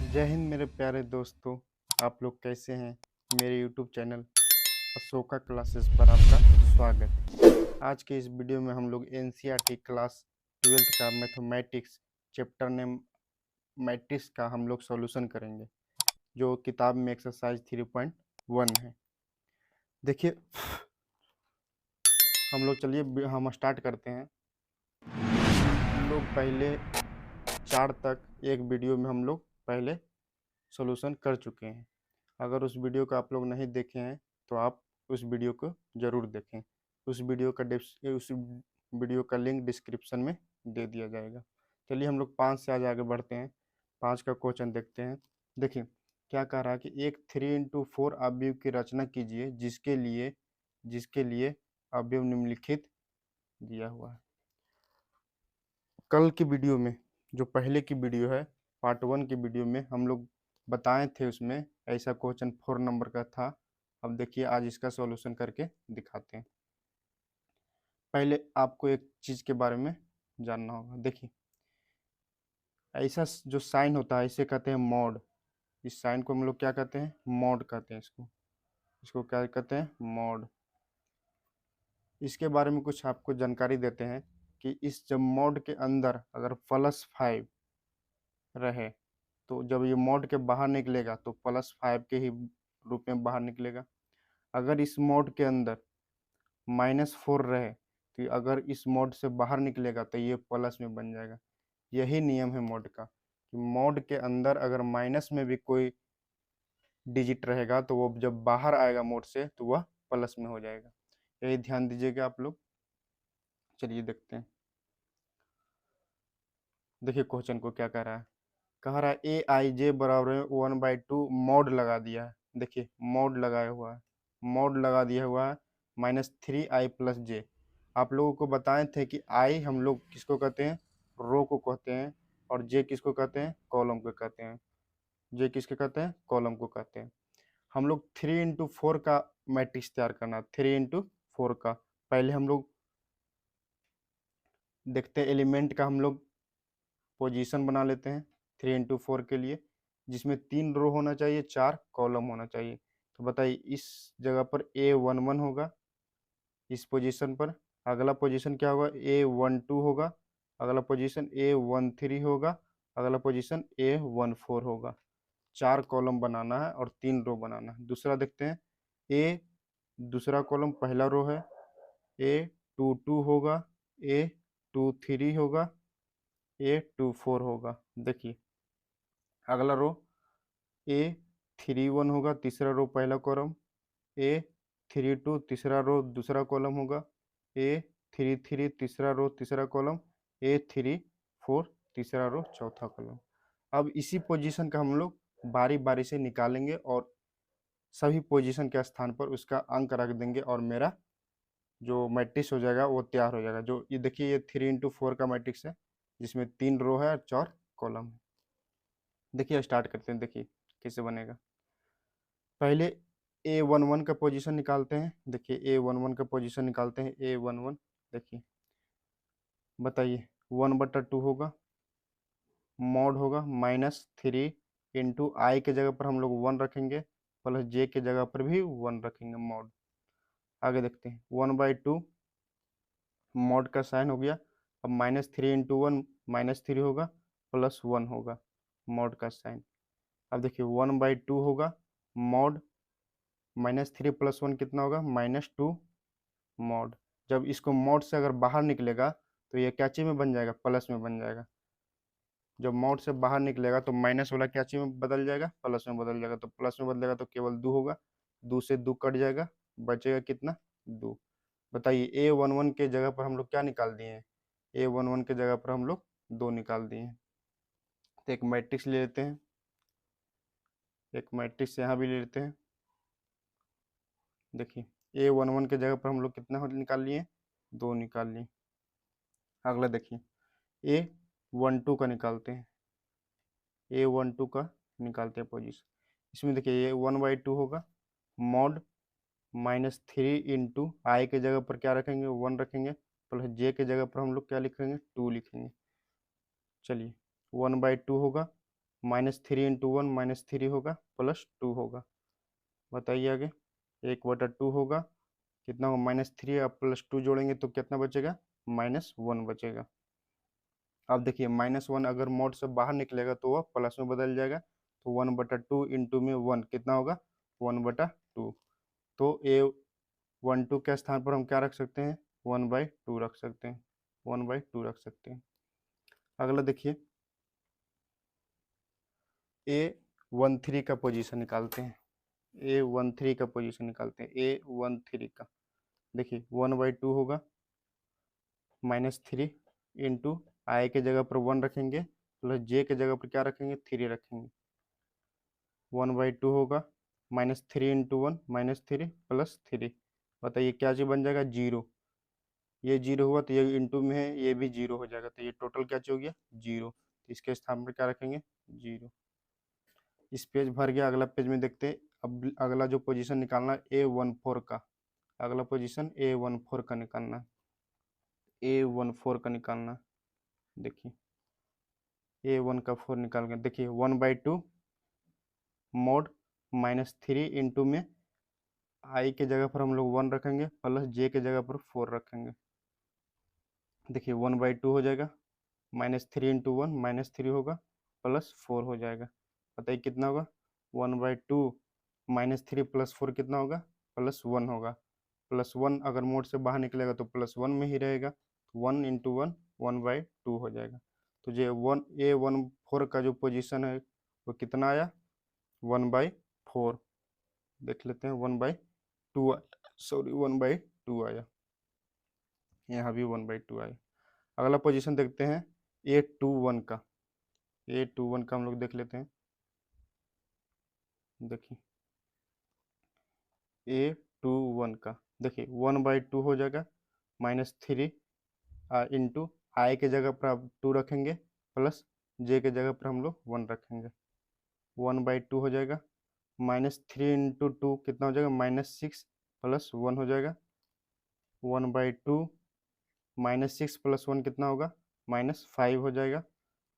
जय हिंद मेरे प्यारे दोस्तों। आप लोग कैसे हैं? मेरे यूट्यूब चैनल अशोका क्लासेस पर आपका स्वागत। आज के इस वीडियो में हम लोग एनसीईआरटी क्लास 12th का मैथमेटिक्स चैप्टर नेम मैट्रिक्स का हम लोग सॉल्यूशन करेंगे, जो किताब में एक्सरसाइज 3.1 है। देखिए, हम लोग चलिए हम स्टार्ट करते हैं। हम लोग पहले 4 तक एक वीडियो में हम लोग पहले सॉल्यूशन कर चुके हैं। अगर उस वीडियो को आप लोग नहीं देखे हैं तो आप उस वीडियो को ज़रूर देखें। उस वीडियो का लिंक डिस्क्रिप्शन में दे दिया जाएगा। चलिए हम लोग 5 से आज आगे बढ़ते हैं। 5 का क्वेश्चन देखते हैं। देखिए क्या कह रहा है कि एक 3x4 अवयव की रचना कीजिए जिसके लिए अवयव निम्नलिखित दिया हुआ है। कल की वीडियो में, जो पहले की वीडियो है, पार्ट 1 की वीडियो में हम लोग बताए थे, उसमें ऐसा क्वेश्चन 4 नंबर का था। अब देखिए आज इसका सॉल्यूशन करके दिखाते हैं। पहले आपको एक चीज़ के बारे में जानना होगा। देखिए ऐसा जो साइन होता है इसे कहते हैं मॉड। इस साइन को हम लोग क्या कहते हैं? मॉड कहते हैं। इसको क्या कहते हैं? मॉड। इसके बारे में कुछ आपको जानकारी देते हैं कि इस जब मॉड के अंदर अगर +5 रहे तो जब ये मॉड के बाहर निकलेगा तो +5 के ही रूप में बाहर निकलेगा। अगर इस मॉड के अंदर -4 रहे तो अगर इस मॉड से बाहर निकलेगा तो ये प्लस में बन जाएगा। यही नियम है मॉड का, कि मॉड के अंदर अगर माइनस में भी कोई डिजिट रहेगा तो वो जब बाहर आएगा मोड से तो वह प्लस में हो जाएगा। यही ध्यान दीजिएगा आप लोग। चलिए देखते हैं। देखिए क्वेश्चन को क्या कह रहा है AI बराबर है 1/2 मॉड लगा दिया है। देखिए मॉड लगाया हुआ है, मॉड लगा दिया हुआ है -3i+j। आप लोगों को बताए थे कि आई हम लोग किसको कहते हैं? रो को कहते हैं। और जे किसको कहते हैं? कॉलम को कहते हैं। जे किसके कहते हैं? कॉलम को कहते हैं। हम लोग 3x4 का मैट्रिक्स तैयार करना, 3x4 का। पहले हम लोग देखते हैं एलिमेंट का हम लोग पोजीशन बना लेते हैं 3x4 के लिए, जिसमें 3 रो होना चाहिए, 4 कॉलम होना चाहिए। तो बताइए इस जगह पर A11 होगा, इस पोजीशन पर। अगला पोजीशन क्या होगा? A12 होगा। अगला पोजीशन A13 होगा। अगला पोजीशन A14 होगा। 4 कॉलम बनाना है और 3 रो बनाना है। दूसरा देखते हैं। ए दूसरा कॉलम पहला रो है, A22 होगा, A23 होगा, A24 होगा। देखिए अगला रो A31 होगा, तीसरा रो पहला कॉलम। A32 तीसरा रो दूसरा कॉलम होगा। A33 तीसरा रो तीसरा कॉलम। A34 तीसरा रो चौथा कॉलम। अब इसी पोजीशन का हम लोग बारी बारी से निकालेंगे और सभी पोजीशन के स्थान पर उसका अंक रख देंगे और मेरा जो मैट्रिक्स हो जाएगा वो तैयार हो जाएगा। जो ये देखिए ये 3x4 का मैट्रिक्स है, जिसमें 3 रो है और 4 कॉलम है। देखिए स्टार्ट करते हैं। देखिए कैसे बनेगा। पहले A11 का पोजीशन निकालते हैं। देखिए A11 का पोजीशन निकालते हैं। A11 देखिए, बताइए 1/2 होगा, मॉड होगा -3 इंटू आई के जगह पर हम लोग 1 रखेंगे, प्लस जे के जगह पर भी 1 रखेंगे, मॉड। आगे देखते हैं 1/2 मॉड का साइन हो गया। अब -3 इंटू 1 -3 होगा, +1 होगा मॉड का साइन। अब देखिए 1/2 होगा, मॉड -3 + 1 कितना होगा? -2 मॉड। जब इसको मॉड से अगर बाहर निकलेगा तो ये क्या चीज में बन जाएगा? प्लस में बन जाएगा। जब मॉड से बाहर निकलेगा तो माइनस वाला क्या चीज में बदल जाएगा? प्लस में बदल जाएगा। तो प्लस में बदलेगा तो केवल 2 होगा, 2 से 2 कट जाएगा, बचेगा कितना? 2। बताइए A11 के जगह पर हम लोग क्या निकाल दिए हैं? A11 के जगह पर हम लोग 2 निकाल दिए हैं। तो एक मैट्रिक्स ले लेते हैं, एक मैट्रिक्स यहाँ भी ले लेते हैं। देखिए A11 के जगह पर हम लोग कितना निकाल लिए? 2 निकाल लिए। अगला देखिए A12 का निकालते हैं। A12 का निकालते हैं पोजीशन। इसमें देखिए ये 1/2 होगा, मॉड -3 इंटू आई के जगह पर क्या रखेंगे? 1 रखेंगे, प्लस जे के जगह पर हम लोग क्या लिखेंगे? 2 लिखेंगे। चलिए 1/2 होगा, -3 इंटू 1 -3 होगा +2 होगा। बताइए आगे। 1/2 होगा, कितना होगा -3, अब +2 जोड़ेंगे तो कितना बचेगा, -1 बचेगा। अब देखिए -1 अगर मोड से बाहर निकलेगा तो वह प्लस में बदल जाएगा, तो 1/2 इंटू में 1 कितना होगा, 1/2। तो A12 के स्थान पर हम क्या रख सकते हैं, 1/2 रख सकते हैं, 1/2 रख सकते हैं। अगला देखिए A13 का पोजीशन निकालते हैं, A13 का पोजीशन निकालते हैं, A13 का। देखिए 1/2 होगा, -3 इंटू आई के जगह पर 1 रखेंगे, प्लस जे के जगह पर क्या रखेंगे, 3 रखेंगे। 1/2 होगा, -3 इंटू 1 -3 +3। बताइए क्या चीज़ बन जाएगा, 0। ये 0 हुआ तो ये इंटू में है, ये भी 0 हो जाएगा, तो ये टोटल क्या चीज़ हो गया, 0। इसके स्थान पर क्या रखेंगे, 0। इस पेज भर गया। अगला पेज में देखते हैं। अब अगला जो पोजीशन निकालना है A14 का, अगला पोजीशन A14 का निकालना है, A14 का निकालना है। देखिए A1 का 4 निकाल के देखिए 1/2 मोड -3 इंटू में आई के जगह पर हम लोग 1 रखेंगे, प्लस जे के जगह पर 4 रखेंगे। देखिए 1/2 हो जाएगा, -3 इंटू 1 -3 होगा, +4 हो जाएगा। बताइए कितना होगा, 1/2 -3 +4 कितना होगा, +1 होगा। +1 अगर मोड से बाहर निकलेगा तो +1 में ही रहेगा, 1 इंटू 1 1/2 हो जाएगा। तो ये A14 का जो पोजीशन है वो कितना आया, 1/4। देख लेते हैं, 1/2 सॉरी 1/2 आया, यहाँ भी 1/2 आया। अगला पोजीशन देखते हैं A21 का, A21 का हम लोग देख लेते हैं। देखिए A21 का देखिए 1/2 हो जाएगा, -3 इंटू आई के जगह पर आप 2 रखेंगे, प्लस जे के जगह पर हम लोग 1 रखेंगे। 1/2 हो जाएगा, -3 इंटू 2 कितना हो जाएगा, -6 +1 हो जाएगा। 1/2 -6 +1 कितना होगा, -5 हो जाएगा।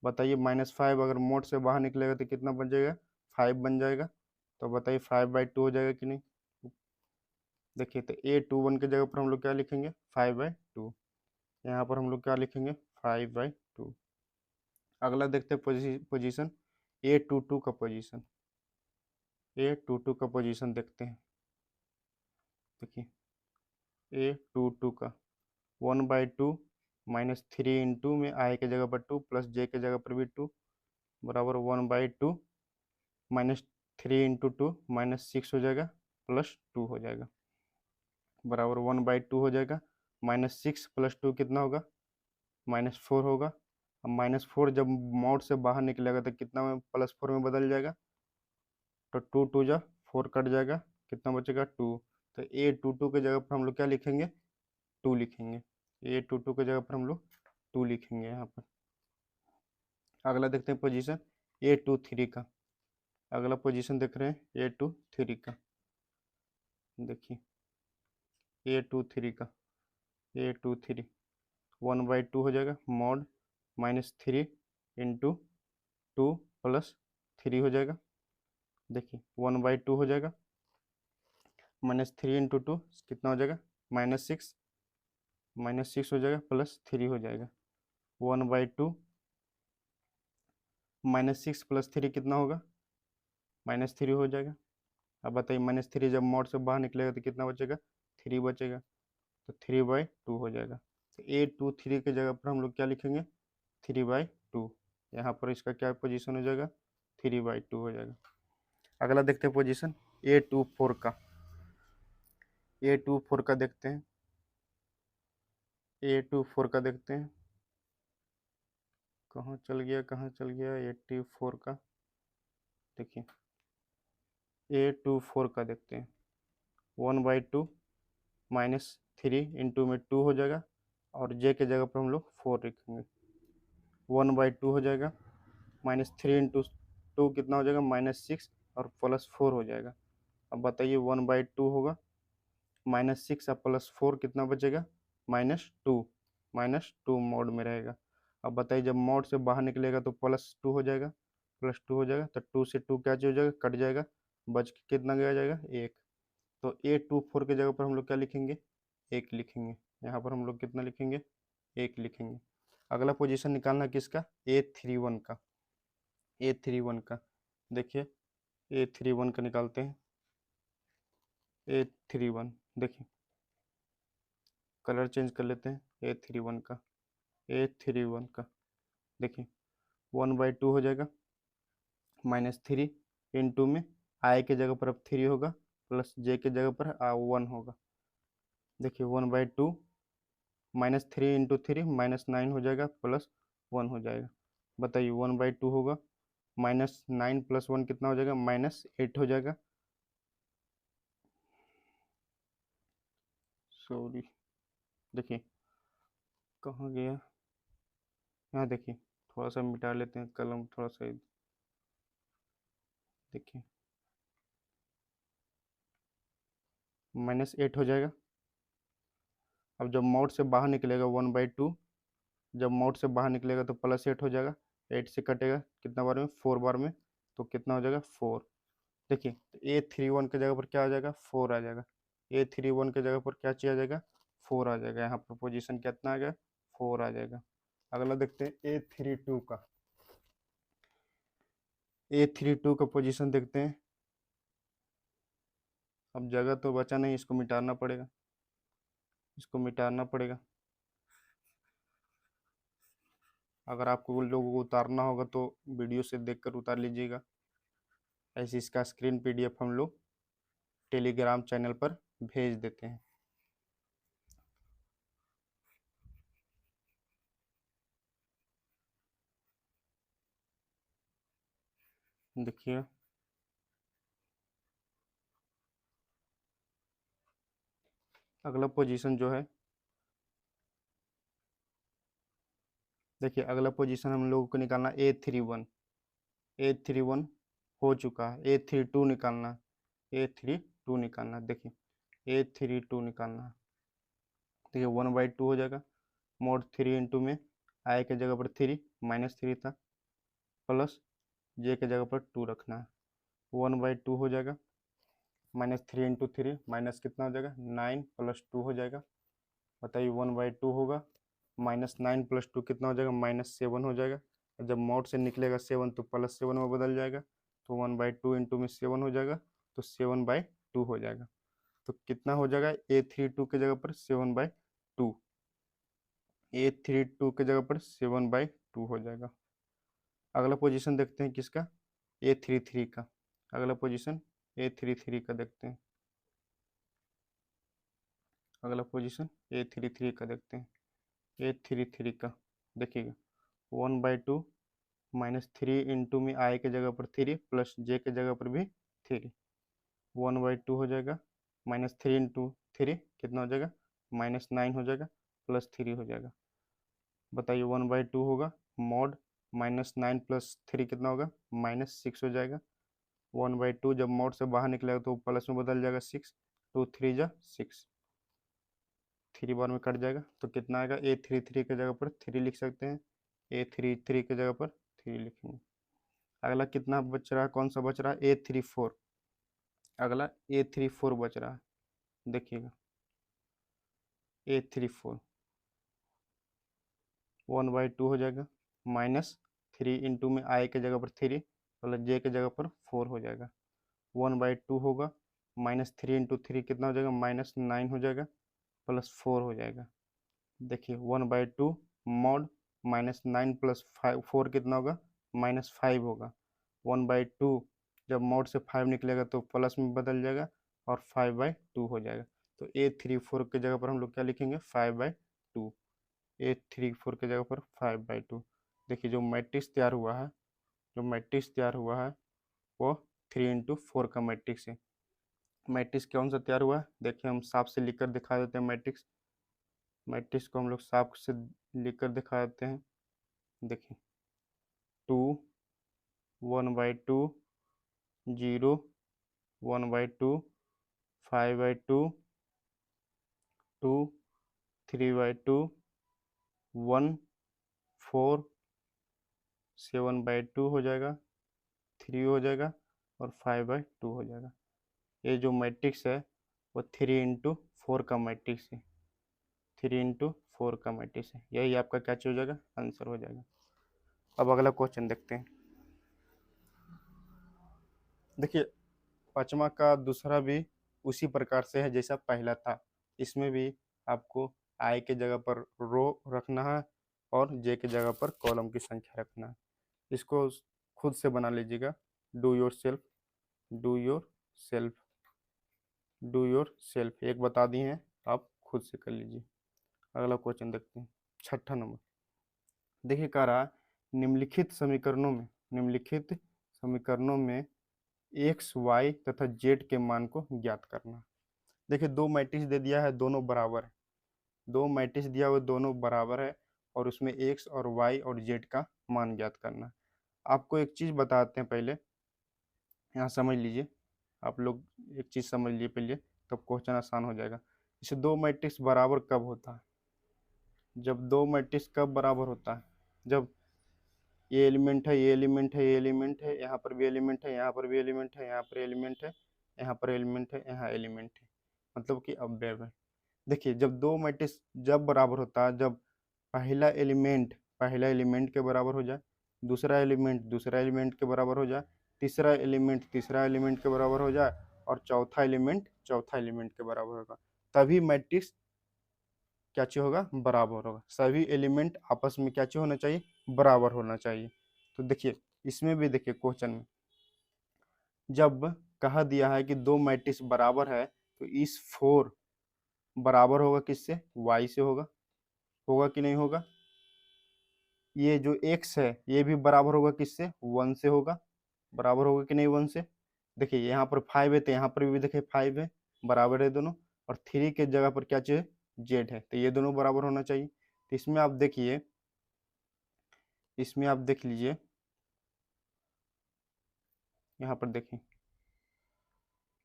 बताइए -5 अगर मोड से बाहर निकलेगा तो कितना बन जाएगा, 5 बन जाएगा। तो बताइए 5/2 हो जाएगा कि नहीं। देखिए तो A21 की जगह पर हम लोग क्या लिखेंगे, 5/2। यहाँ पर हम लोग क्या लिखेंगे, 5/2। अगला देखते हैं पोजीशन A22 का पोजीशन, A22 का पोजीशन देखते हैं। देखिए A22 का 1/2 -3 इंटू में आई के जगह पर 2 प्लस जे के जगह पर भी 2 बराबर 1/2 -3 इंटू 2 -6 हो जाएगा, +2 हो जाएगा, बराबर 1/2 हो जाएगा। -6 +2 कितना होगा, -4 होगा। अब -4 जब मोड से बाहर निकलेगा तो कितना में, +4 में बदल जाएगा, तो 2 2 जा 4 कट जाएगा, कितना बचेगा, 2। तो A22 की जगह पर हम लोग क्या लिखेंगे, 2 लिखेंगे। A22 की जगह पर हम लोग 2 लिखेंगे यहाँ पर। अगला देखते हैं पोजीशन A23 का, अगला पोजीशन देख रहे हैं A23 का। देखिए A23 का, A23 1/2 हो जाएगा, मॉड -3 इंटू 2 +3 हो जाएगा। देखिए 1/2 हो जाएगा, -3 इंटू 2 कितना हो जाएगा, -6 -6 हो जाएगा, +3 हो जाएगा। 1/2 -6 +3 कितना होगा, -3 हो जाएगा। अब बताइए -3 जब मोड से बाहर निकलेगा तो कितना बचेगा, 3 बचेगा, तो 3/2 हो जाएगा। तो A23 की जगह पर हम लोग क्या लिखेंगे, 3/2। यहाँ पर इसका क्या पोजीशन हो जाएगा, 3/2 हो जाएगा। अगला देखते हैं पोजीशन A24 का, A24 का देखते हैं, A24 का देखते हैं, कहाँ चल गया, कहाँ चल गया 84 का। देखिए A24 का देखते हैं, 1/2 -3 इंटू में 2 हो जाएगा, और जे के जगह पर हम लोग 4 लिखेंगे। 1/2 हो जाएगा, -3 इंटू 2 कितना हो जाएगा, -6 और +4 हो जाएगा। अब बताइए 1/2 होगा, -6 और +4 कितना बचेगा, -2, -2 मोड में रहेगा। अब बताइए जब मोड से बाहर निकलेगा तो +2 हो जाएगा, प्लस 2 हो जाएगा, तो 2 से 2 क्या चीज हो जाएगा, कट जाएगा, बच के कितना गया जाएगा, 1। तो A24 की जगह पर हम लोग क्या लिखेंगे, 1 लिखेंगे। यहाँ पर हम लोग कितना लिखेंगे, 1 लिखेंगे। अगला पोजीशन निकालना है किसका, A31 का। A31 का देखिए, A31 का निकालते हैं। A31 देखिए, कलर चेंज कर लेते हैं A31 का। A31 का देखिए 1/2 हो जाएगा, -3 इंटू में आई के जगह पर अब 3 होगा, प्लस जे के जगह पर 1 होगा। देखिए 1/2 -3 इंटू 3 -9 हो जाएगा, प्लस 1 हो जाएगा। बताइए 1/2 होगा, -9 + 1 कितना हो जाएगा, -8 हो जाएगा। सॉरी, देखिए कहाँ गया, यहाँ देखिए, थोड़ा सा मिटा लेते हैं कलम, थोड़ा सा देखिए, -8 हो जाएगा। अब जब मोड से बाहर निकलेगा 1/2, जब मोड से बाहर निकलेगा तो +8 हो जाएगा, 8 से कटेगा कितना बार में, 4 बार में, तो कितना हो जाएगा, 4। देखिए तो A31 की जगह पर क्या आ जाएगा, 4 आ जाएगा। A31 की जगह पर क्या चीज आ जाएगा, 4 आ जाएगा। यहाँ पर पोजीशन कितना आ गया, 4 आ जाएगा। अगला देखते हैं A32 का। A32 का पोजीशन देखते हैं। अब जगह तो बचा नहीं, इसको मिटाना पड़ेगा, इसको मिटाना पड़ेगा। अगर आपको लोगों को उतारना होगा तो वीडियो से देखकर उतार लीजिएगा। ऐसे इसका स्क्रीन PDF हम लोग टेलीग्राम चैनल पर भेज देते हैं। देखिए अगला पोजीशन जो है, देखिए अगला पोजीशन हम लोगों को निकालना A31। A31 हो चुका है, A32 निकालना है, A32 निकालना है। देखिए A32 निकालना है। देखिए 1/2 हो जाएगा, मोड 3 इंटू में आई के जगह पर 3, -3 था, प्लस जे के जगह पर 2 रखना है। 1/2 हो जाएगा, -3 इंटू 3 माइनस कितना हो जाएगा, 9 + 2 हो जाएगा। बताइए 1/2 होगा, -9 + 2 कितना हो जाएगा, -7 हो जाएगा। जब मोड से निकलेगा 7 तो +7 में बदल जाएगा, तो 1/2 इंटू में 7 हो जाएगा, तो 7/2 हो जाएगा। तो कितना हो जाएगा, A32 की जगह पर 7/2, A32 की जगह पर 7/2 हो जाएगा। अगला पोजीशन देखते हैं किसका, A33 का। अगला पोजीशन A33 का देखते हैं। अगला पोजीशन A33 का देखते हैं। A33 का देखिएगा 1/2 -3 इंटू में आई के जगह पर 3 प्लस जे के जगह पर भी 3, 1/2 हो जाएगा, -3 इंटू 3 कितना हो जाएगा, -9 हो जाएगा, +3 हो जाएगा। बताइए 1/2 होगा, मॉड -9 + 3 कितना होगा, -6 हो जाएगा। 1/2 जब मॉड से बाहर निकलेगा तो प्लस में बदल जाएगा, 6, 2 3 जा 6, 3 बार में कट जाएगा, तो कितना आएगा, A33 की जगह पर 3 लिख सकते हैं, A33 की जगह पर 3 लिखेंगे। अगला कितना बच रहा है, कौन सा बच रहा है, A34। अगला A34 बच रहा है, देखिएगा A34 1/2 हो जाएगा, -3 इंटू में आई के जगह पर 3 प्लस जे के जगह पर 4 हो जाएगा। 1/2 होगा, -3 इंटू 3 कितना हो जाएगा, -9 हो जाएगा, +4 हो जाएगा। देखिए 1/2 मॉड -9 + 4 कितना होगा, -5 होगा। 1/2 जब मॉड से 5 निकलेगा तो प्लस में बदल जाएगा और 5/2 हो जाएगा। तो A34 की जगह पर हम लोग क्या लिखेंगे, 5/2। A34 की जगह पर 5/2। देखिए जो मैट्रिक्स तैयार हुआ है, जो मैट्रिक्स तैयार हुआ है वो 3 × 4 का मैट्रिक्स है। मैट्रिक्स कौन सा तैयार हुआ है, देखिए हम साफ से लिखकर दिखा देते हैं। मैट्रिक्स मैट्रिक्स को हम लोग साफ से लिखकर दिखा देते हैं। देखिए 2 1/2 0 1/2 5/2 2 3/2 1 4 7/2 हो जाएगा, 3 हो जाएगा और 5/2 हो जाएगा। ये जो मैट्रिक्स है वो 3 into 4 का मैट्रिक्स है, 3 into 4 का मैट्रिक्स है। यही आपका क्या चीज हो जाएगा, आंसर हो जाएगा। अब अगला क्वेश्चन देखते हैं। देखिए, पांचवा का दूसरा भी उसी प्रकार से है जैसा पहला था। इसमें भी आपको आई के जगह पर रो रखना है और जे के जगह पर कॉलम की संख्या रखना है। इसको खुद से बना लीजिएगा। Do your self, do your self, do your self, एक बता दिए हैं, आप खुद से कर लीजिए। अगला क्वेश्चन देखते हैं, 6 नंबर। देखिए कह रहा है निम्नलिखित समीकरणों में एक्स वाई तथा जेड के मान को ज्ञात करना। देखिए दो मैट्रिक्स दे दिया है, दोनों बराबर है। दो मैट्रिक्स दिया हुआ दोनों बराबर है और उसमें एक्स और वाई और जेड का मान ज्ञात करना है। आपको एक चीज बताते हैं, पहले यहाँ समझ लीजिए। आप लोग एक चीज समझ लिए पहले, तब क्वेश्चन आसान हो जाएगा। इसे दो मैट्रिक्स बराबर कब होता है? जब दो मैट्रिक्स कब बराबर होता है? जब ये एलिमेंट है, ये एलिमेंट है, ये एलिमेंट है, यहाँ पर भी एलिमेंट है, यहाँ पर भी एलिमेंट है, यहाँ पर एलिमेंट है, यहाँ पर एलिमेंट है, यहाँ एलिमेंट है, मतलब कि अवयव है। देखिए जब दो मैट्रिक्स जब बराबर होता है, जब पहला एलिमेंट के बराबर हो जाए, दूसरा एलिमेंट के बराबर हो जाए, तीसरा एलिमेंट के बराबर हो जाए और चौथा एलिमेंट के बराबर होगा, तभी मैट्रिक्स क्या चाहिए होगा, बराबर होगा। सभी एलिमेंट आपस में क्या चाहिए होना चाहिए, बराबर होना चाहिए। तो देखिए इसमें भी देखिए क्वेश्चन में जब कहा दिया है कि दो मैट्रिक्स बराबर है, तो इस 4 बराबर होगा किससे, y से होगा। होगा कि नहीं होगा? ये जो x है ये भी बराबर होगा किससे, 1 से होगा। बराबर होगा कि नहीं 1 से? देखिए यहाँ पर 5 है तो यहाँ पर भी देखिए 5 है, बराबर है दोनों। और 3 के जगह पर क्या चाहिए, z है, तो ये दोनों बराबर होना चाहिए। तो इसमें आप देखिए, इसमें आप देख लीजिए, यहाँ पर देखिए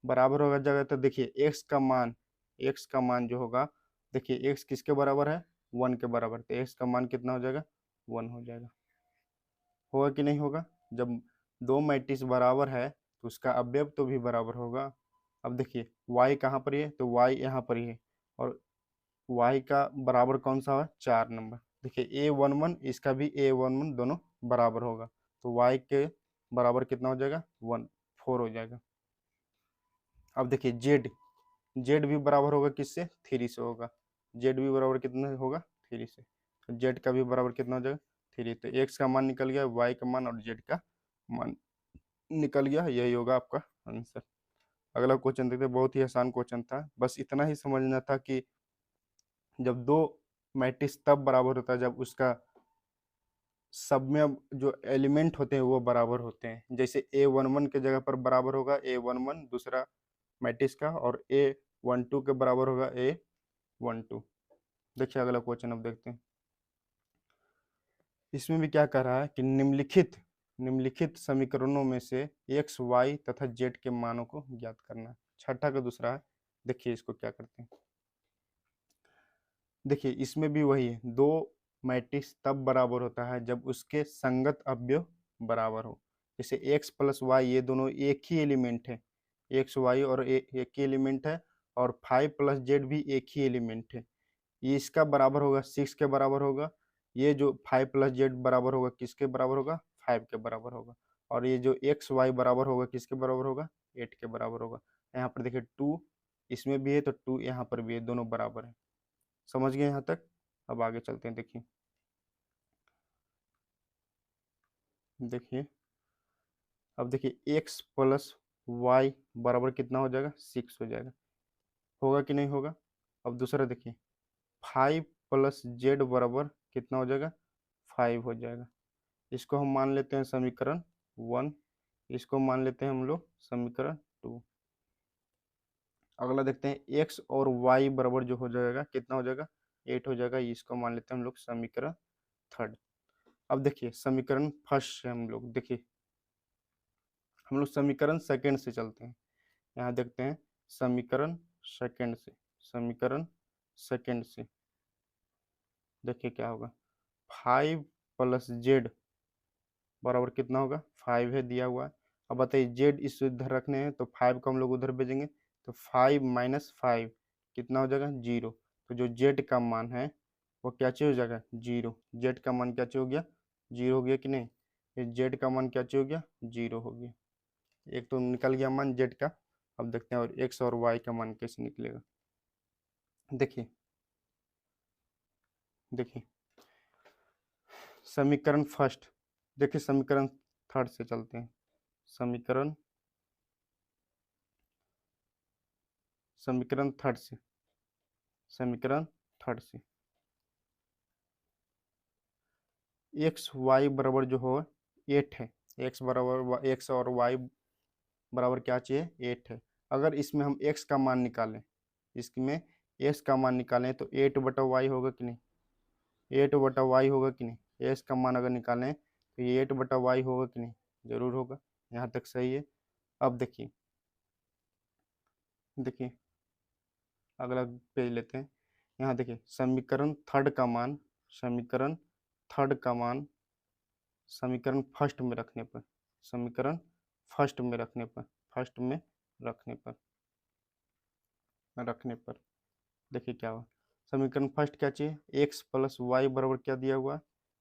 बराबर होगा जगह, तो देखिए x का मान जो होगा, देखिए x किसके बराबर है, 1 के बराबर, तो x का मान कितना हो जाएगा, 1 हो जाएगा। होगा कि नहीं होगा? जब दो मैट्रिक्स बराबर है तो उसका अवयव तो भी बराबर होगा। अब देखिए y कहाँ पर है, तो y यहाँ पर ही है, और y का बराबर कौन सा है, 4 नंबर। देखिए a11 इसका भी a11 दोनों बराबर होगा, तो y के बराबर कितना हो जाएगा, 4 हो जाएगा। अब देखिए जेड भी बराबर होगा किससे, 3 से होगा। जेड भी बराबर कितना होगा, 3 से। तो जेड का भी बराबर कितना हो जाएगा, 3। तो एक्स का मान निकल गया, वाई का मान और जेड का मान निकल गया। यही होगा आपका आंसर। अगला क्वेश्चन देखते हैं, बहुत ही आसान क्वेश्चन था। बस इतना ही समझना था कि जब दो मैट्रिक्स तब बराबर होता है जब उसका सब में जो एलिमेंट होते हैं वो बराबर होते हैं। जैसे a11 के जगह पर बराबर होगा a11 दूसरा मैट्रिक्स का, और a12 के बराबर होगा a12। देखिए अगला क्वेश्चन अब देखते हैं। इसमें भी क्या कह रहा है कि निम्नलिखित समीकरणों में से एक्स वाई तथा जेड के मानों को ज्ञात करना है। छठा का दूसरा है, देखिए इसको क्या करते हैं। देखिए इसमें भी वही है, दो मैट्रिक्स तब बराबर होता है जब उसके संगत अवयव बराबर हो। जैसे एक्स प्लस वाई ये दोनों एक ही एलिमेंट है, एक्स वाई और एक ही एलिमेंट है, और 5 प्लस जेड भी एक ही एलिमेंट है। ये इसका बराबर होगा 6 के बराबर होगा। ये जो 5 प्लस जेड बराबर होगा किसके बराबर होगा, 5 के बराबर होगा। और ये जो एक्स वाई बराबर होगा किसके बराबर होगा, 8 के बराबर होगा। यहाँ पर देखिए 2 इसमें भी है तो 2 यहाँ पर भी है, दोनों बराबर है। समझ गए यहाँ तक? अब आगे चलते हैं। देखिए देखिए अब देखिए एक्स प्लस वाई बराबर कितना हो जाएगा, 6 हो जाएगा। होगा कि नहीं होगा? अब दूसरा देखिए 5 प्लस जेड बराबर कितना हो जाएगा, 5 हो जाएगा। इसको हम मान लेते हैं समीकरण 1, इसको मान लेते हैं हम लोग समीकरण 2। अगला देखते हैं एक्स और वाई बराबर जो हो जाएगा कितना हो जाएगा, 8 हो जाएगा। इसको मान लेते हैं हम लोग समीकरण 3। अब देखिए समीकरण फर्स्ट से हम लोग समीकरण सेकंड से चलते हैं। यहाँ देखते हैं समीकरण सेकंड से देखिए क्या होगा, 5 प्लस जेड बराबर कितना होगा, 5 है दिया हुआ है, अब बताइए जेड इस इधर रखने हैं तो 5 को हम लोग उधर भेजेंगे, तो 5 माइनस 5 कितना हो जाएगा 0। तो जो जेड का मान है वो क्या चीज हो जाएगा 0। जेड का मान क्या चीज हो गया 0 हो गया कि नहीं, ये जेड का मान क्या चीज हो गया 0 हो गया। एक तो निकल गया मान जेड का। अब देखते हैं और एक्स और वाई का मान कैसे निकलेगा। देखिए देखिए समीकरण फर्स्ट, देखिए समीकरण थर्ड से चलते हैं। समीकरण समीकरण थर्ड से समीकरण थर्ड से एक्स वाई बराबर जो हो 8 है। एक्स बराबर एक्स और वाई बराबर क्या चाहिए 8 है। अगर इसमें हम एक्स का मान निकालें, इसमें एक्स का मान निकालें तो 8/y होगा कि नहीं, 8/y होगा कि नहीं। एक्स का मान अगर निकालें तो ये 8/y होगा कि नहीं, जरूर होगा। यहाँ तक सही है। अब देखिए देखिए अगला पेज लेते हैं। यहाँ देखिए समीकरण थर्ड का मान, समीकरण थर्ड का मान समीकरण फर्स्ट में रखने पर, समीकरण फर्स्ट में रखने पर, फर्स्ट में रखने पर रखने पर देखिए क्या हुआ। समीकरण फर्स्ट क्या चाहिए एक्स प्लस वाई बराबर क्या दिया हुआ है,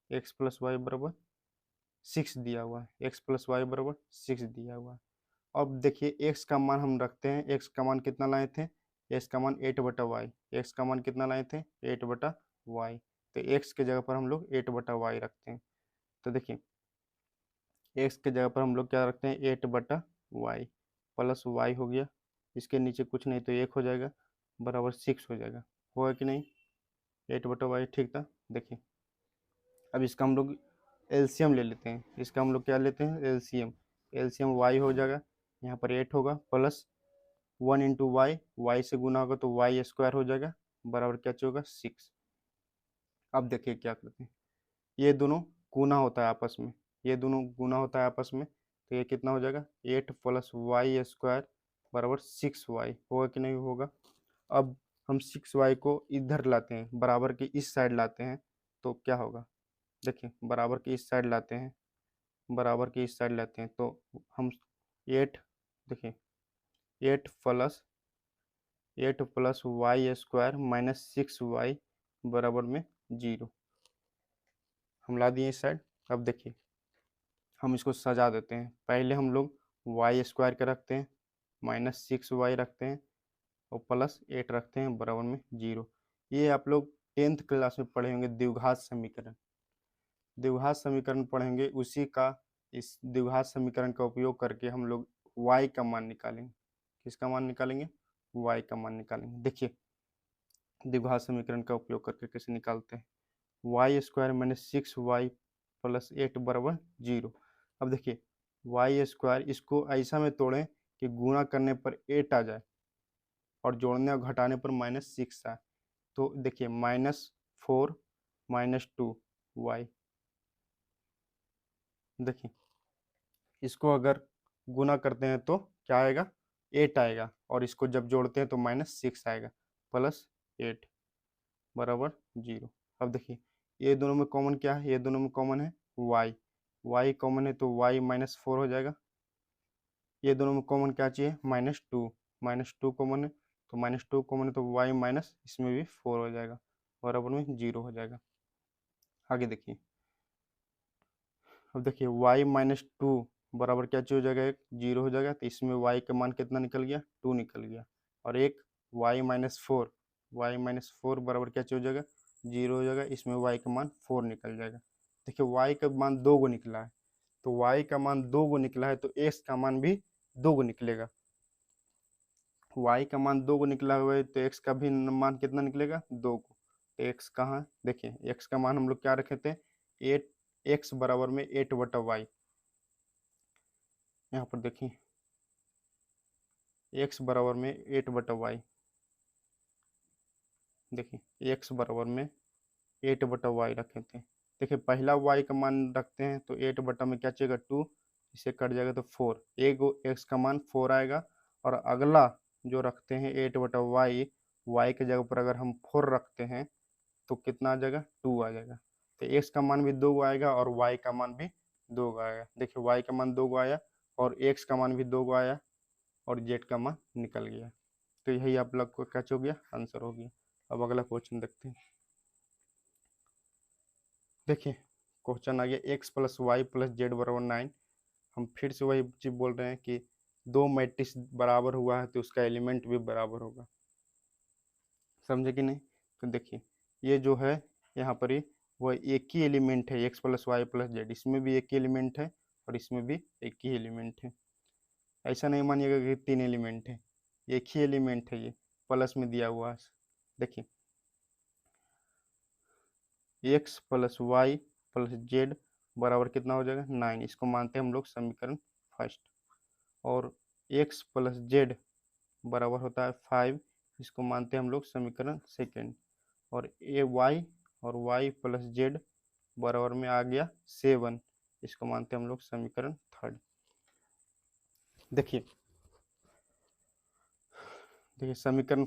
एक्स प्लस वाई बराबर 6 दिया हुआ है, एक्स प्लस वाई बराबर 6 दिया हुआ है। अब देखिए एक्स का मान हम रखते हैं, एक्स का मान कितना लाए थे, एक्स का मान 8/y, एक्स का मान कितना लाए थे 8/y। तो एक्स के जगह पर हम लोग 8/y रखते हैं। तो देखिए एक्स के जगह पर हम लोग क्या रखते हैं 8/y प्लस वाई हो गया, इसके नीचे कुछ नहीं तो 1 हो जाएगा, बराबर 6 हो जाएगा। होगा कि नहीं, 8/y ठीक था। देखिए अब इसका हम लोग एलसीएम ले लेते हैं, इसका हम लोग क्या लेते हैं एलसीएम। एलसीएम वाई हो जाएगा, यहाँ पर 8 होगा प्लस 1 × वाई से गुना होगा तो वाई स्क्वायर हो जाएगा, बराबर क्या होगा 6। अब देखिए क्या करते हैं, ये दोनों गुना होता है आपस में, ये दोनों गुना होता है आपस में, तो ये कितना हो जाएगा 8 + वाई स्क्वायर बराबर 6y होगा कि नहीं होगा। अब हम 6y को इधर लाते हैं, बराबर की इस साइड लाते हैं तो क्या होगा, देखिए बराबर की इस साइड लाते हैं, बराबर की इस साइड लाते हैं तो हम 8, देखिए 8 + वाई स्क्वायर - 6y बराबर में 0 हम ला दिए इस साइड। अब देखिए हम इसको सजा देते हैं, पहले हम लोग वाई स्क्वायर के रखते हैं, -6y रखते हैं और +8 रखते हैं बराबर में 0। ये आप लोग 10th क्लास में पढ़े होंगे द्विघात समीकरण, द्विघात समीकरण पढ़ेंगे उसी का, इस द्विघात समीकरण का उपयोग करके हम लोग y का मान निकालेंगे। किसका मान निकालेंगे y का मान निकालेंगे। देखिए द्विघात समीकरण का उपयोग करके कैसे निकालते हैं, y² - 6y + 8 बराबर 0। अब देखिए y² इसको ऐसा में तोड़ें कि गुणा करने पर 8 आ जाए और जोड़ने और घटाने पर -6 आए। तो देखिए -4 - 2y, देखिए इसको अगर गुना करते हैं तो क्या आएगा 8 आएगा, और इसको जब जोड़ते हैं तो -6 आएगा, +8 बराबर 0। अब देखिए ये दोनों में कॉमन क्या है, ये दोनों में कॉमन है y, y कॉमन है तो y -4 हो जाएगा। ये दोनों में कॉमन क्या चाहिए -2, -2 कॉमन है तो -2 कॉमन है तो y माइनस इसमें भी 4 हो जाएगा, बराबर में 0 हो जाएगा। आगे देखिए अब देखिए y - 2 बराबर क्या चीज हो जाएगा, एक 0 हो जाएगा, तो इसमें y का मान कितना निकल गया 2 निकल गया, और एक y -4 बराबर क्या चीज हो जाएगा 0 हो जाएगा, इसमें y का मान 4 निकल जाएगा। देखिए y का मान 2 गो निकला है, तो y का मान 2 गो निकला है तो x का मान भी 2 गो निकलेगा। y का मान 2 गो निकला हुआ है तो x का भी मान कितना निकलेगा 2 गो। तो x कहाँ है, देखिए x का मान हम लोग क्या रखे थे 8, x बराबर में 8/y, यहाँ पर देखिए x बराबर में 8/y, देखिए x बराबर में 8/y रखे थे। देखिए पहला y का मान रखते हैं तो 8 में क्या चाहिए 2, इसे कट जाएगा तो 4, एक x का मान 4 आएगा, और अगला जो रखते हैं 8/y, y के जगह पर अगर हम 4 रखते हैं तो कितना आ जाएगा 2 आ जाएगा। तो x का मान भी 2 आएगा और y का मान भी 2 आएगा। देखिए y का मान 2 आया और एक्स का मान भी 2 को आया और जेड का मान निकल गया। तो यही आप लोग को कैच हो गया, आंसर हो गया। अब अगला क्वेश्चन देखते हैं। देखिए क्वेश्चन आ गया X plus Y plus Z बराबर 9। हम फिर से वही चीज बोल रहे हैं कि दो मैट्रिक्स बराबर हुआ है तो उसका एलिमेंट भी बराबर होगा, समझे कि नहीं। तो देखिए ये जो है यहाँ पर ही वह एक ही एलिमेंट है, X plus Y plus Z, इसमें भी एक ही एलिमेंट है और इसमें भी एक ही एलिमेंट है। ऐसा नहीं मानिएगा कि 3 एलिमेंट है, एक ही एलिमेंट है, ये प्लस में दिया हुआ है। देखिए X plus Y plus Z बराबर कितना हो जाएगा 9, इसको मानते हैं हम लोग समीकरण फर्स्ट। और एक्स प्लस जेड बराबर होता है 5, इसको मानते हैं हम लोग समीकरण सेकेंड। और ए वाई और वाई प्लस जेड बराबर में आ गया 7, इसको मानते हैं हम लोग समीकरण थर्ड। देखिए देखिए समीकरण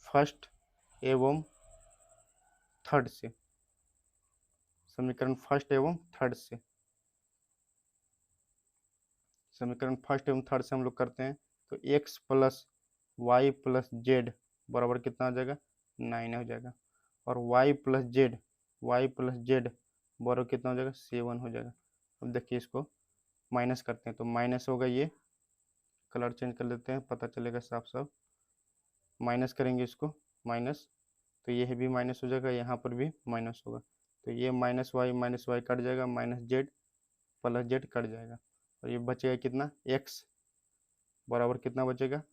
फर्स्ट एवं थर्ड से, समीकरण फर्स्ट एवं थर्ड से, समीकरण फर्स्ट एवं थर्ड से हम लोग करते हैं। तो X plus Y plus Z बराबर कितना हो जाएगा 9 हो जाएगा। और वाई प्लस जेड बराबर कितना हो जाएगा 7 हो जाएगा। अब देखिए इसको माइनस करते हैं तो माइनस होगा, ये कलर चेंज कर लेते हैं पता चलेगा साफ साफ। माइनस करेंगे इसको माइनस, तो ये भी माइनस हो जाएगा, यहाँ पर भी माइनस होगा। तो ये माइनस वाई कट जाएगा, minus Z plus Z cut जाएगा और ये बचेगा कितना एक्स बराबर कितना बचेगा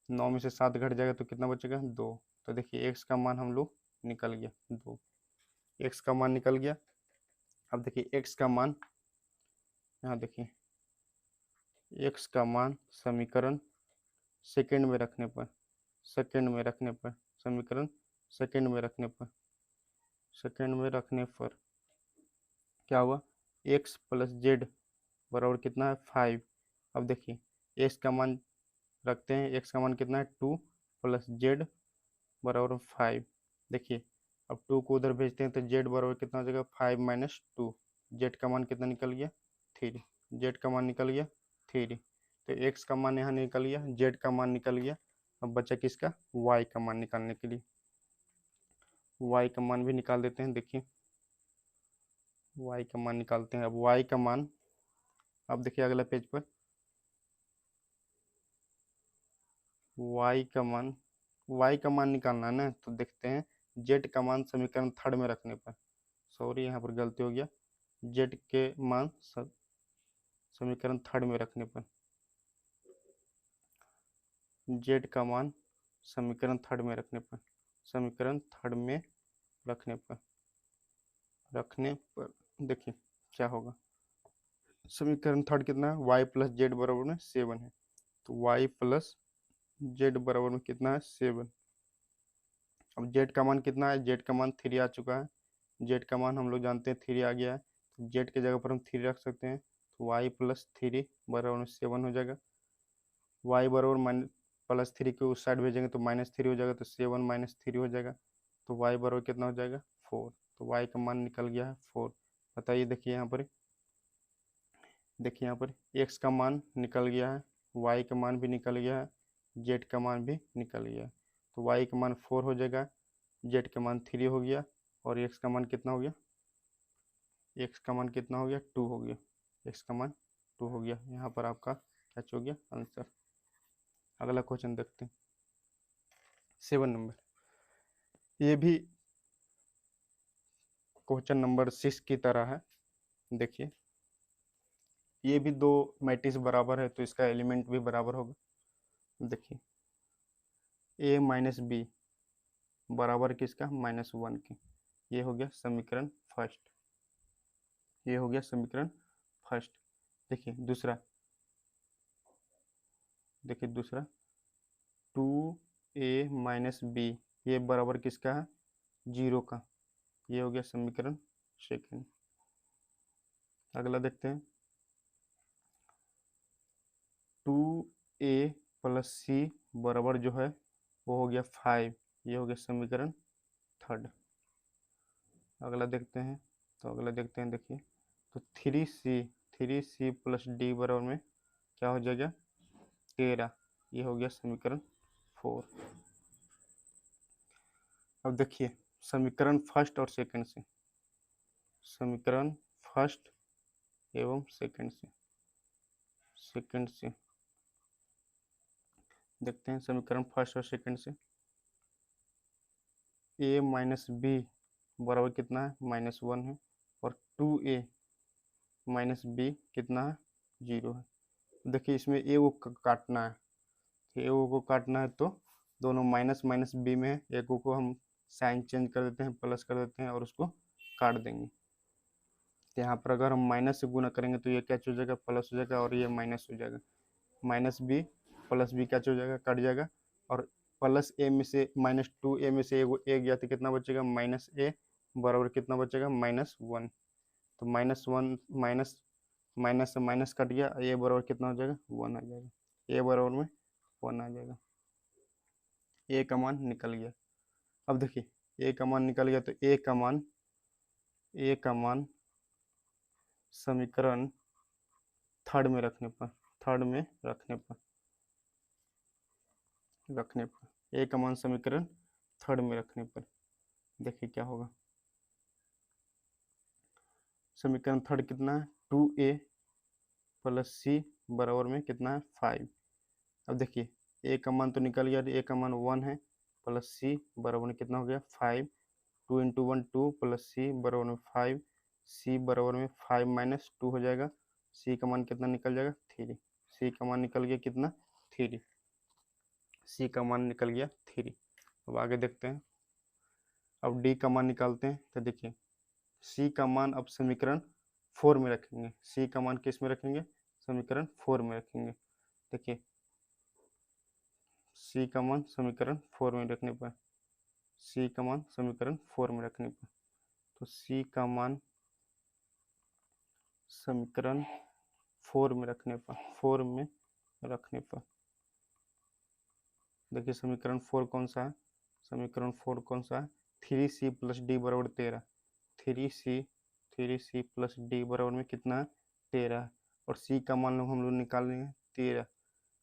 9 में से 7 घट जाएगा तो कितना बचेगा 2। तो देखिए एक्स का मान हम लोग निकल गया 2, एक्स का मान निकल गया। अब देखिए एक्स का मान, यहाँ देखिए एक्स का मान समीकरण सेकंड में रखने पर, समीकरण सेकंड में रखने पर क्या हुआ एक्स प्लस जेड बराबर कितना है 5। अब देखिए एक्स का मान रखते हैं, एक्स का मान कितना है 2 प्लस जेड बराबर 5। देखिए अब 2 को उधर भेजते हैं तो जेड बराबर कितना हो जाएगा 5 माइनस 2, जेड का मान कितना निकल गया 3, जेड का मान निकल गया 3। तो एक्स का मान यहाँ निकल गया, जेड का मान निकल गया। अब बचा किसका वाई का मान निकालने के लिए, वाई का मान भी निकाल देते हैं। देखिए वाई का मान निकालते हैं। अब वाई का मान, अब देखिए अगला पेज पर वाई का मान निकालना है ना, तो देखते हैं जेड का मान समीकरण थर्ड में रखने पर, सॉरी यहाँ पर गलती हो गया, जेड के मान समीकरण थर्ड में रखने पर, जेड का मान समीकरण थर्ड में रखने पर, समीकरण थर्ड में रखने पर देखिए क्या होगा। समीकरण थर्ड कितना है वाई प्लस जेड बराबर में 7 है, तो वाई प्लस जेड बराबर में कितना है 7। अब जेड का मान कितना है, जेड का मान 3 आ चुका है, जेड का मान हम लोग जानते हैं 3 आ गया है, तो जेड के जगह पर हम 3 रख सकते हैं। तो वाई प्लस 3 बराबर में 7 हो जाएगा। वाई बराबर प्लस 3 को उस साइड भेजेंगे तो -3 हो जाएगा, तो 7 माइनस 3 हो जाएगा। तो वाई बराबर कितना हो जाएगा 4, तो वाई का मान निकल गया है 4। बताइए देखिए यहाँ पर, देखिए यहाँ पर एक्स का मान निकल गया है, वाई का मान भी निकल गया है, जेड का मान भी निकल गया है। तो वाई का मान 4 हो जाएगा, जेड का मान 3 हो गया और एक्स का मान कितना हो गया, एक्स का मान कितना हो गया 2 हो गया, एक्स का मान 2 हो गया। यहाँ पर आपका क्या हो गया आंसर। अगला क्वेश्चन देखते हैं 7 नंबर, ये भी क्वेश्चन नंबर 6 की तरह है। देखिए ये भी दो मैट्रिक्स बराबर है तो इसका एलिमेंट भी बराबर होगा। देखिए ए माइनस बी बराबर किसका -1 के, ये हो गया समीकरण फर्स्ट, ये हो गया समीकरण फर्स्ट। देखिए दूसरा 2a माइनस बी, ये बराबर किसका है 0 का, ये हो गया समीकरण सेकंड। अगला देखते हैं 2a प्लस सी बराबर जो है वो हो गया 5, ये हो गया समीकरण थर्ड। अगला देखते हैं तो अगला देखते हैं, देखिए तो 3c प्लस डी बराबर में क्या हो जाएगा 13। ये हो गया समीकरण 4। अब देखिए समीकरण फर्स्ट और सेकंड से, समीकरण फर्स्ट एवं सेकंड से देखते हैं। समीकरण फर्स्ट और सेकंड से a माइनस बी बराबर कितना है -1 है, और 2a माइनस बी कितना है 0 है। देखिए इसमें ए को काटना है, ए को काटना है तो दोनों माइनस माइनस बी में है, ए को हम साइन चेंज कर देते हैं, प्लस कर देते हैं और उसको काट देंगे। तो यहाँ पर अगर हम माइनस से गुना करेंगे तो ये क्या हो जाएगा प्लस हो जाएगा, और ये माइनस हो जाएगा। माइनस बी प्लस बी क्या हो जाएगा कट जाएगा, और प्लस ए में से -2a में से एक गया तो कितना बचेगा -a बराबर कितना बचेगा -1। तो -1 माइनस माइनस से माइनस कट गया, ए बराबर कितना हो जाएगा 1 आ जाएगा। ए बराबर में 1 आ जाएगा, ए का मान निकल गया। अब देखिए ए का मान निकल गया तो ए का मान समीकरण थर्ड में रखने पर ए का मान समीकरण थर्ड में रखने पर देखिए क्या होगा। समीकरण थर्ड कितना है 2a प्लस सी बराबर में कितना है 5। अब देखिए ए का मान तो निकल गया, ए का मान 1 है, प्लस सी बराबर में कितना हो गया 5। 2 इंटू 1 2 प्लस सी बराबर में 5, सी बराबर में 5 माइनस 2 हो जाएगा। सी का मान कितना निकल जाएगा 3। सी का मान निकल गया कितना 3, सी का मान निकल गया 3। अब आगे देखते हैं, अब डी का मान निकालते हैं। तो देखिए सी का मान अब समीकरण 4 में रखेंगे, सी का मान किस में रखेंगे समीकरण 4 में रखेंगे। देखिए सी का मान समीकरण 4 में रखने पर, सी का मान समीकरण 4 में रखने पर, तो सी का मान समीकरण 4 में रखने पर देखिए समीकरण 4 कौन सा है, समीकरण 4 कौन सा है 3c प्लस डी बराबर 13। 3c प्लस डी बराबर में कितना है 13, और सी का मान हम लोग निकाल लेंगे 13।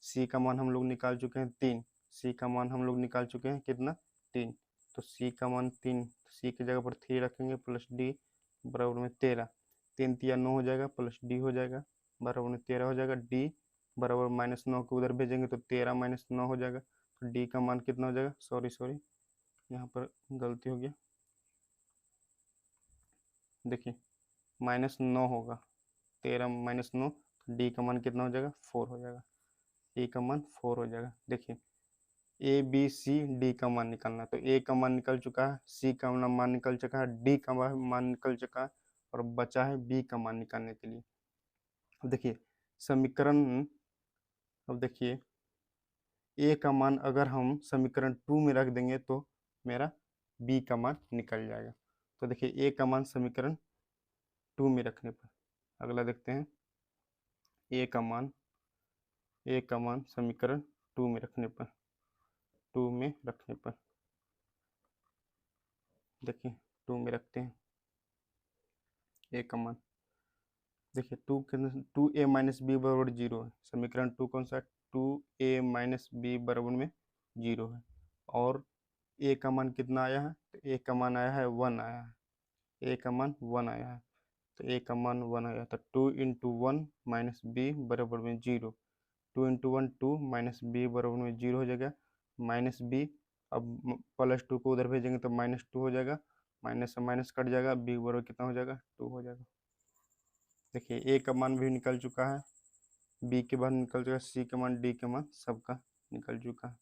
सी का मान हम लोग निकाल चुके हैं 3, सी का मान हम लोग निकाल चुके हैं कितना 3, तो सी का मान 3, सी की जगह पर 3 रखेंगे प्लस डी बराबर में 13। 3 तिया 9 हो जाएगा, प्लस डी हो जाएगा बराबर में 13 हो जाएगा। डी बराबर -9 को उधर भेजेंगे तो 13 माइनस 9 हो जाएगा, तो डी का मान कितना हो जाएगा, सॉरी यहाँ पर गलती हो गया, देखिए -9 होगा, 13 माइनस 9, डी का मान कितना हो जाएगा 4 हो जाएगा, डी का मान 4 हो जाएगा। देखिए ए बी सी डी का मान निकालना है, तो ए का मान निकल चुका है, सी का मान निकल चुका है, डी का मान निकल चुका है, और बचा है बी का मान निकालने के लिए। अब देखिए समीकरण, अब देखिए ए का मान अगर हम समीकरण 2 में रख देंगे तो मेरा बी का मान निकल जाएगा। तो देखिए ए का मान समीकरण 2 में रखने पर, अगला देखते हैं ए का मान समीकरण 2 में रखने पर देखिए 2 में रखते हैं ए का मान। देखिए 2a माइनस बी बराबर 0 है, समीकरण 2 कौन सा है 2a माइनस बी बराबर में 0 है, और ए का मान कितना आया है, तो ए का मान आया है 1 आया है, ए का मान 1 आया है, तो ए का मान 1 आया, तो 2 इंटू 1 माइनस बी बराबर में 0, 2 इंटू 1 2 माइनस बी बराबर में 0 हो जाएगा, माइनस बी अब +2 को उधर भेजेंगे तो -2 हो जाएगा, माइनस से माइनस कट जाएगा, बी बराबर कितना हो जाएगा 2 हो जाएगा। देखिए ए का मान भी निकल चुका है, बी के मान निकल चुका है, सी का मान डी का मान सबका निकल चुका है,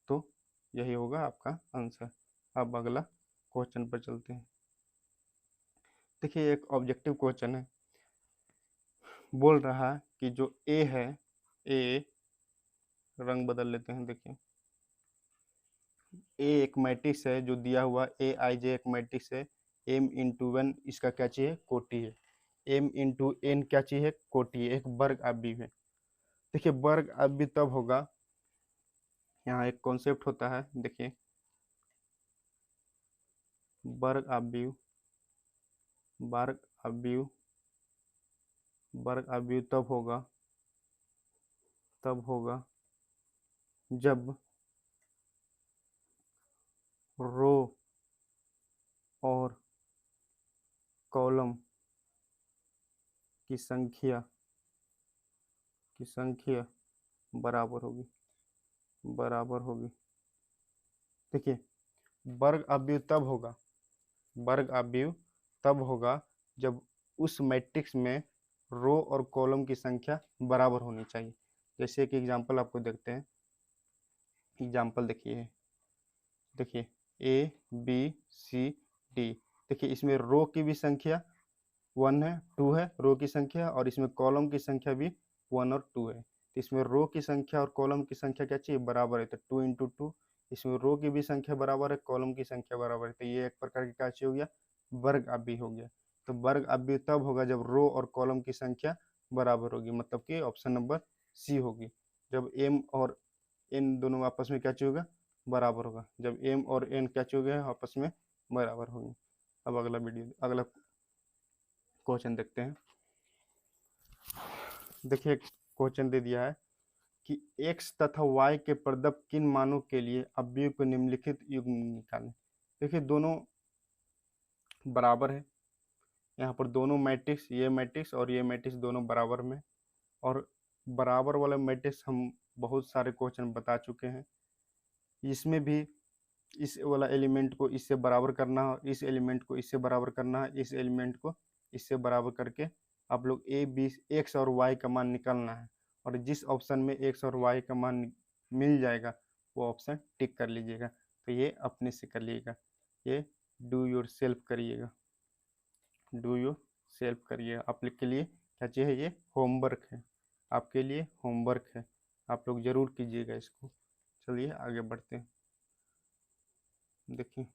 तो यही होगा आपका आंसर। अब अगला क्वेश्चन पर चलते हैं। देखिए एक ऑब्जेक्टिव क्वेश्चन है, बोल रहा है कि जो ए है, ए रंग बदल लेते हैं। देखिए ए एक मैट्रिक्स है जो दिया हुआ ए आई जे एक मैट्रिक्स है, m इंटू 1 इसका क्या चाहिए कोटि है, m इंटू n क्या चाहिए कोटि है, एक वर्ग अवयव है। देखिए वर्ग अवयव तब होगा, यहाँ एक कॉन्सेप्ट होता है, देखिए वर्ग अवयव वर्ग अवयव तब होगा जब रो और कॉलम की संख्या बराबर होगी। देखिए, वर्ग अवयव तब होगा जब उस मैट्रिक्स में रो और कॉलम की संख्या बराबर होनी चाहिए। जैसे एक एग्जांपल आपको देखते हैं। एग्जांपल देखिए ए बी सी डी। देखिए, इसमें रो की भी संख्या 1 है, 2 है रो की संख्या, और इसमें कॉलम की संख्या भी 1 और 2 है। तो इसमें रो की संख्या और कॉलम की संख्या क्या चाहिए? बराबर है। तो 2 इंटू 2, इसमें रो की भी संख्या बराबर है, कॉलम की संख्या बराबर है। तो ये एक प्रकार की क्या चाहिए हो गया? वर्ग अवयव हो गया। तो वर्ग अवयव तब होगा जब रो और कॉलम की संख्या बराबर होगी, मतलब कि ऑप्शन नंबर सी होगी। जब एम और एन दोनों आपस में क्या चाहिए होगा? बराबर होगा। जब एम और एन क्या चाहिए होगा? आपस में बराबर होंगे। अब अगला क्वेश्चन देखते हैं। देखिए, क्वेश्चन दे दिया है कि x तथा y के प्रदत्त किन मानों के लिए अवयव को निम्नलिखित युग्म निकालें। देखिए, दोनों बराबर है। यहाँ पर दोनों मैट्रिक्स, ये मैट्रिक्स और ये मैट्रिक्स दोनों बराबर में, और बराबर वाला मैट्रिक्स हम बहुत सारे क्वेश्चन बता चुके हैं। इसमें भी इस वाला एलिमेंट को इससे बराबर करना है, इस एलिमेंट को इससे बराबर करना है, इस एलिमेंट को इससे बराबर करके आप लोग ए बी एक्स और वाई का मान निकालना है। और जिस ऑप्शन में एक्स और वाई का मान मिल जाएगा वो ऑप्शन टिक कर लीजिएगा। तो ये अपने से कर लीजिएगा, ये डू योर सेल्फ करिएगा, आप लोग के लिए क्या चाहिए? ये होमवर्क है, आपके लिए होमवर्क है, आप लोग जरूर कीजिएगा इसको। चलिए आगे बढ़ते हैं। देखिए,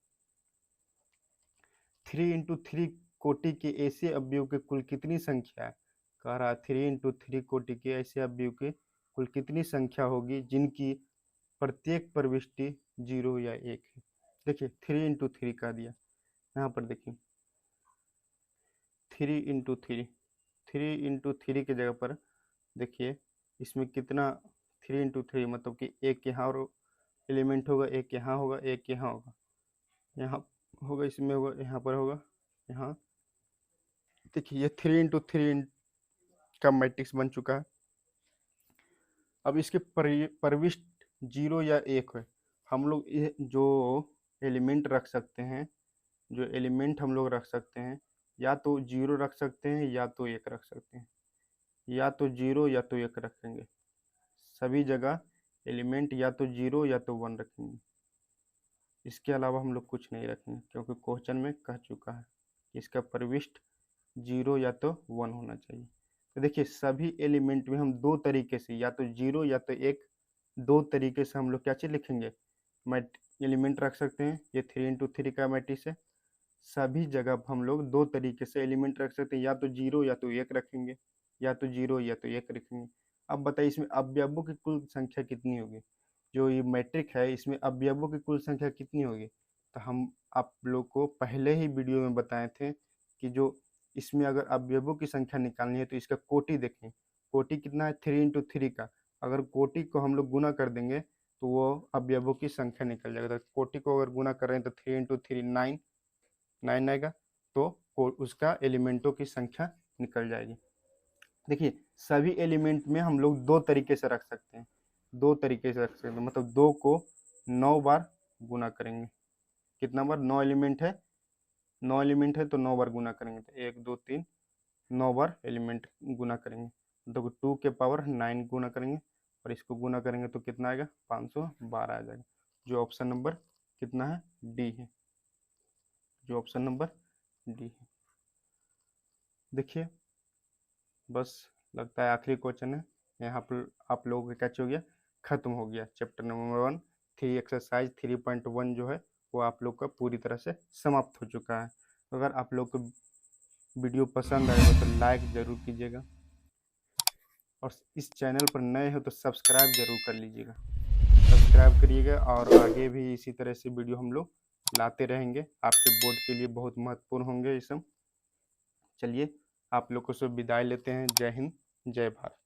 3 इंटू 3 कोटि के ऐसे अवयव के कुल कितनी संख्या है? कह रहा है 3 इंटू 3 कोटि के ऐसे अवयव के कुल कितनी संख्या होगी जिनकी प्रत्येक प्रविष्टि 0 या 1 है। देखिए, 3 इंटू 3 कह दिया। यहाँ पर देखिए 3 इंटू 3 की जगह पर देखिए इसमें कितना 3 इंटू 3 मतलब कि एक यहाँ और एलिमेंट होगा, एक यहाँ होगा, एक यहाँ होगा, यहाँ होगा, इसमें होगा, यहाँ पर होगा, यहाँ। देखिए, ये 3 इंटू 3 का मैट्रिक्स बन चुका है। अब इसके प्रविष्ट 0 या 1 है। हम लोग ये जो एलिमेंट रख सकते हैं, या तो 0 रख सकते हैं या तो 1 रख सकते हैं, या तो 0 या तो 1 रखेंगे। सभी जगह एलिमेंट या तो 0 या तो 1 रखेंगे, इसके अलावा हम लोग कुछ नहीं रखेंगे, क्योंकि क्वेश्चन में कह चुका है इसका प्रविष्ट 0 या तो 1 होना चाहिए। तो देखिए, सभी एलिमेंट में हम दो तरीके से, या तो 0 या तो 1, दो तरीके से हम लोग क्या चीज लिखेंगे? एलिमेंट रख सकते हैं। ये 3 इंटू 3 का मैट्रिक्स है। सभी जगह हम लोग दो तरीके से एलिमेंट रख सकते हैं, या तो 0 या तो 1 रखेंगे, या तो 0 या तो 1 रखेंगे। अब बताइए इसमें अवयवों की कुल संख्या कितनी होगी? जो ये मैट्रिक है इसमें अवयवों की कुल संख्या कितनी होगी? तो हम आप लोग को पहले ही वीडियो में बताए थे कि जो इसमें अगर अवयवों की संख्या निकालनी है तो इसका कोटि देखें। कोटि कितना है? 3 इंटू 3 का। अगर कोटि को हम लोग गुना कर देंगे तो वो अवयवों की संख्या निकल जाएगा। तो कोटि को अगर गुना कर रहे हैं तो 3 इंटू 3 9 आएगा, तो उसका एलिमेंटों की संख्या निकल जाएगी। देखिए, सभी एलिमेंट में हम लोग दो तरीके से रख सकते हैं, मतलब 2 को 9 बार गुना करेंगे। कितना बार? 9 एलिमेंट है, 9 एलिमेंट है तो 9 बार गुना करेंगे। तो 1 2 3 9 बार एलिमेंट गुना करेंगे। तो 2 के पावर 9 गुना करेंगे, और इसको गुना करेंगे तो कितना आएगा? 512 आ जाएगा। जो ऑप्शन नंबर कितना है? डी है, जो ऑप्शन नंबर डी है। देखिए, बस लगता है आखिरी क्वेश्चन है। यहाँ पर आप लोगों का क्या हो गया? खत्म हो गया चैप्टर नंबर 1। 3 एक्सरसाइज 3.1 जो है वो आप लोग का पूरी तरह से समाप्त हो चुका है। अगर आप लोग को वीडियो पसंद आएगा तो लाइक ज़रूर कीजिएगा, और इस चैनल पर नए हो तो सब्सक्राइब जरूर कर लीजिएगा, सब्सक्राइब करिएगा। और आगे भी इसी तरह से वीडियो हम लोग लाते रहेंगे, आपके बोर्ड के लिए बहुत महत्वपूर्ण होंगे ये सब। चलिए आप लोग को सब विदाई लेते हैं। जय हिंद, जय भारत।